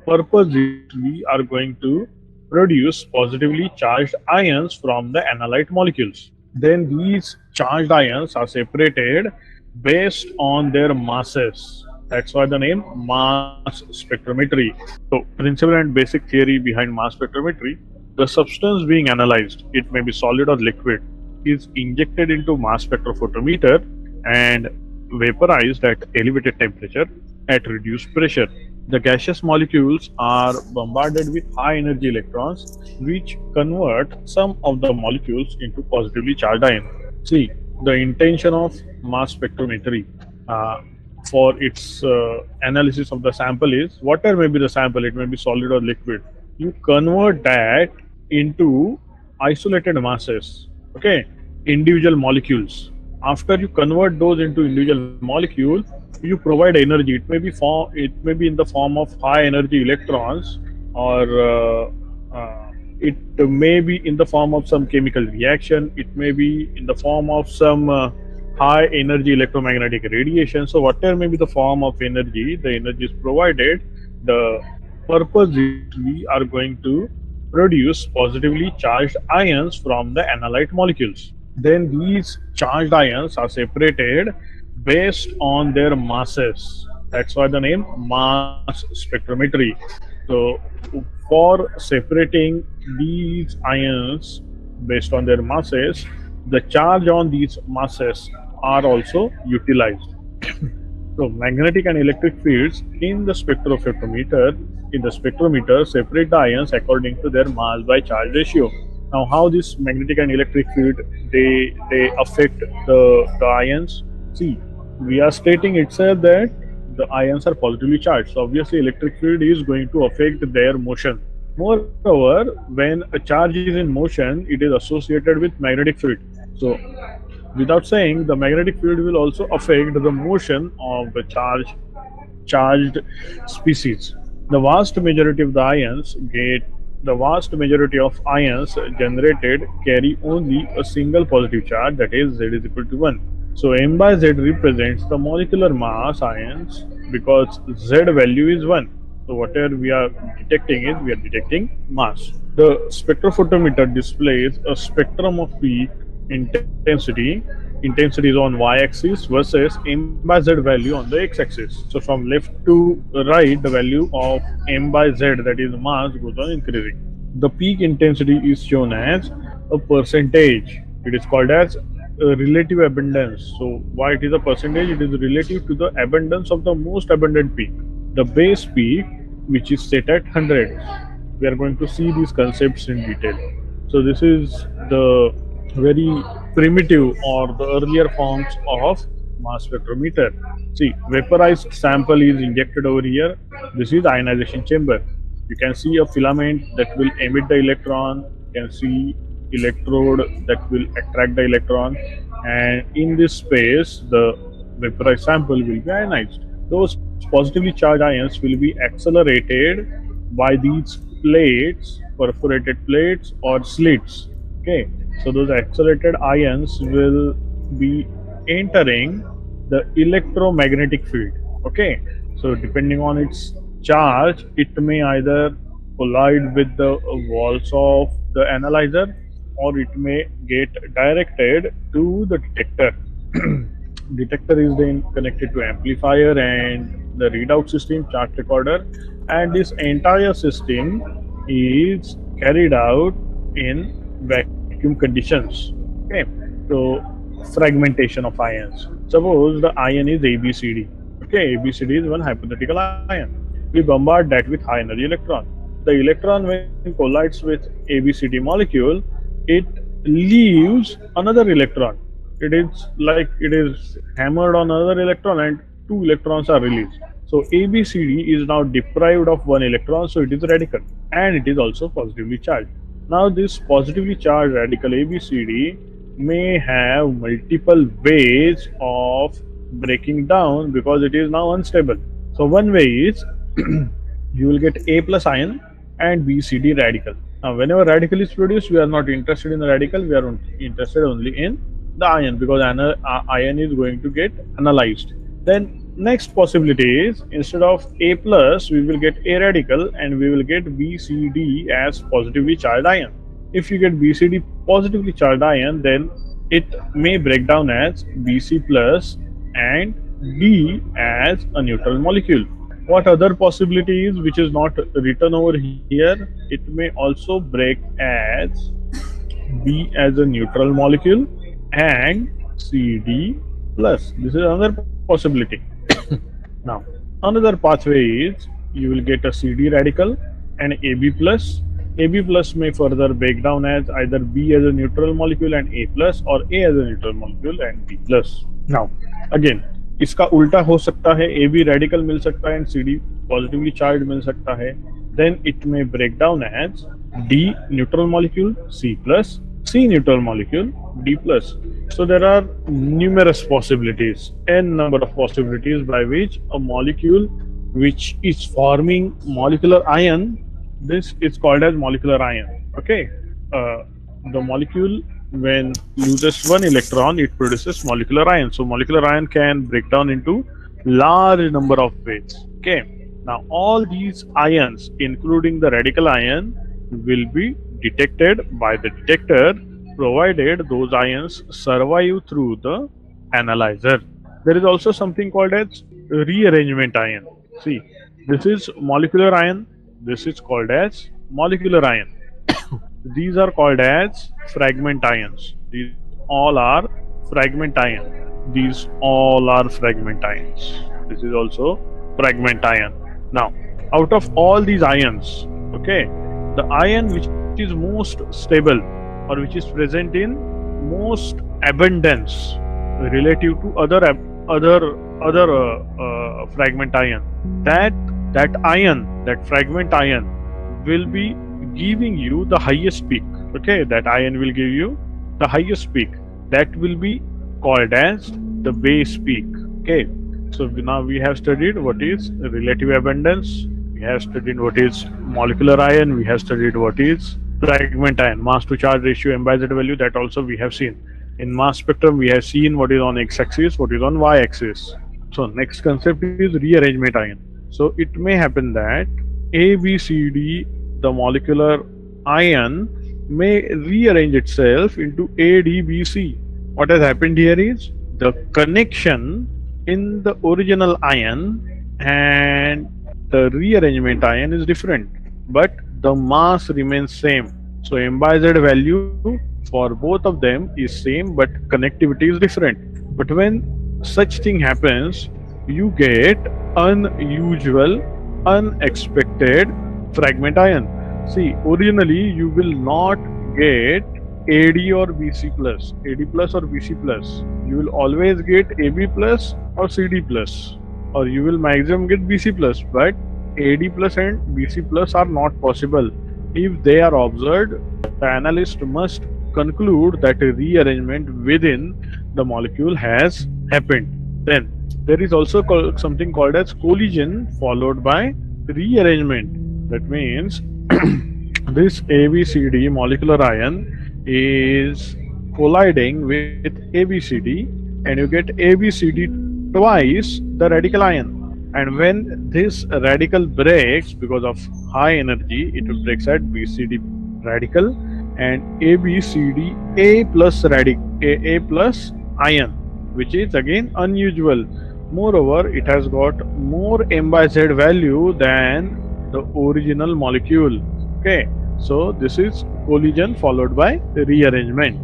purpose is we are going to produce positively charged ions from the analyte molecules. Then these charged ions are separated based on their masses. That's why the name mass spectrometry. So, principle and basic theory behind mass spectrometry: the substance being analyzed, it may be solid or liquid, is injected into mass spectrophotometer and vaporized at elevated temperature at reduced pressure. The gaseous molecules are bombarded with high energy electrons, which convert some of the molecules into positively charged ions. See, the intention of mass spectrometry uh, for its analysis of the sample is whatever may be the sample, it may be solid or liquid. You convert that into isolated masses, okay, individual molecules. After you convert those into individual molecules, you provide energy. It may be in the form of high energy electrons, or it may be in the form of some chemical reaction. It may be in the form of some high energy electromagnetic radiation. So whatever may be the form of energy, the energy is provided. The purpose is we are going to produce positively charged ions from the analyte molecules. Then these charged ions are separated based on their masses. That's why the name mass spectrometry. So for separating these ions based on their masses, the charge on these masses are also utilized. So magnetic and electric fields in the spectrometer separate the ions according to their mass by charge ratio. Now, how this magnetic and electric field they affect the ions? See, we are stating itself that the ions are positively charged. So obviously, electric field is going to affect their motion. Moreover, when a charge is in motion, it is associated with magnetic field. So without saying, the magnetic field will also affect the motion of the charged species. The vast majority of ions generated carry only a single positive charge, that is Z is equal to 1. So M by Z represents the molecular mass ions because Z value is 1. So whatever we are detecting mass. The spectrophotometer displays a spectrum of peak intensity. Intensity is on y-axis versus M by Z value on the x-axis. So from left to right, the value of M by Z, that is mass, goes on increasing. The peak intensity is shown as a percentage. It is called as relative abundance. So why it is a percentage? It is relative to the abundance of the most abundant peak. The base peak, which is set at 100. We are going to see these concepts in detail. So this is the very primitive or the earlier forms of mass spectrometer. See, vaporized sample is injected over here. This is ionization chamber. You can see a filament that will emit the electron. You can see electrode that will attract the electron, and in this space the vaporized sample will be ionized. Those positively charged ions will be accelerated by these plates, perforated plates or slits. Okay, so those accelerated ions will be entering the electromagnetic field. Okay, so depending on its charge, it may either collide with the walls of the analyzer, or it may get directed to the detector. Detector is then connected to amplifier and the readout system, chart recorder, and this entire system is carried out in vacuum conditions. Okay, so fragmentation of ions. Suppose the ion is ABCD. Okay, ABCD is one hypothetical ion. We bombard that with high energy electron. The electron, when collides with ABCD molecule, it leaves another electron. It is hammered on another electron and two electrons are released. So ABCD is now deprived of one electron, so it is radical and it is also positively charged. Now this positively charged radical ABCD may have multiple ways of breaking down because it is now unstable. So one way is you will get A plus ion and BCD radical. Now whenever radical is produced, we are not interested in the radical, we are interested only in the ion, because ion is going to get analyzed. Then Next possibility is instead of A plus, we will get A radical and we will get BCD as positively charged ion. If you get BCD positively charged ion, then it may break down as BC plus and D as a neutral molecule. What other possibility is which is not written over here? It may also break as B as a neutral molecule and CD plus. This is another possibility. Now, another pathway is you will get a CD radical and AB plus. AB plus may further break down as either B as a neutral molecule and A plus or A as a neutral molecule and B plus. Now, again, इसका उल्टा हो सकता है, AB radical मिल सकता है and CD positively charged मिल सकता है. Then it may break down as D neutral molecule, C plus, C neutral molecule, D plus. So there are numerous possibilities, n number of possibilities by which a molecule which is forming molecular ion, this is called as molecular ion. Okay, the molecule when loses one electron, it produces molecular ion. So molecular ion can break down into large number of ways. Okay, now all these ions, including the radical ion, will be detected by the detector, provided those ions survive through the analyzer. There is also something called as rearrangement ion. See, this is molecular ion, this is called as molecular ion. These are called as fragment ions. These all are fragment ion. These all are fragment ions. This is also fragment ion. Now, out of all these ions, okay, the ion which is most stable or which is present in most abundance relative to other fragment ion, that ion, that fragment ion will be giving you the highest peak. Okay, that ion will give you the highest peak. That will be called as the base peak. Okay, so now we have studied what is relative abundance, we have studied what is molecular ion, we have studied what is fragment ion, mass to charge ratio, m by z value, that also we have seen. In mass spectrum we have seen what is on x-axis, what is on y-axis. So next concept is rearrangement ion. So it may happen that A, B, C, D, the molecular ion may rearrange itself into A, D, B, C. What has happened here is the connection in the original ion and the rearrangement ion is different, but the mass remains same. So m by z value for both of them is same, but connectivity is different. But when such thing happens, you get unusual, unexpected fragment ion. See, originally you will not get AD or BC plus, AD plus or BC plus. You will always get AB plus or CD plus, or you will maximum get BC plus. But AD plus and BC plus are not possible. If they are observed, the analyst must conclude that a rearrangement within the molecule has happened. Then there is also something called as collision followed by rearrangement. That means this ABCD molecular ion is colliding with ABCD and you get ABCD twice the radical ion. And when this radical breaks because of high energy, it breaks at BCD radical and ABCD A plus A plus ion, which is again unusual. Moreover, it has got more m by z value than the original molecule. Okay, so this is collision followed by rearrangement.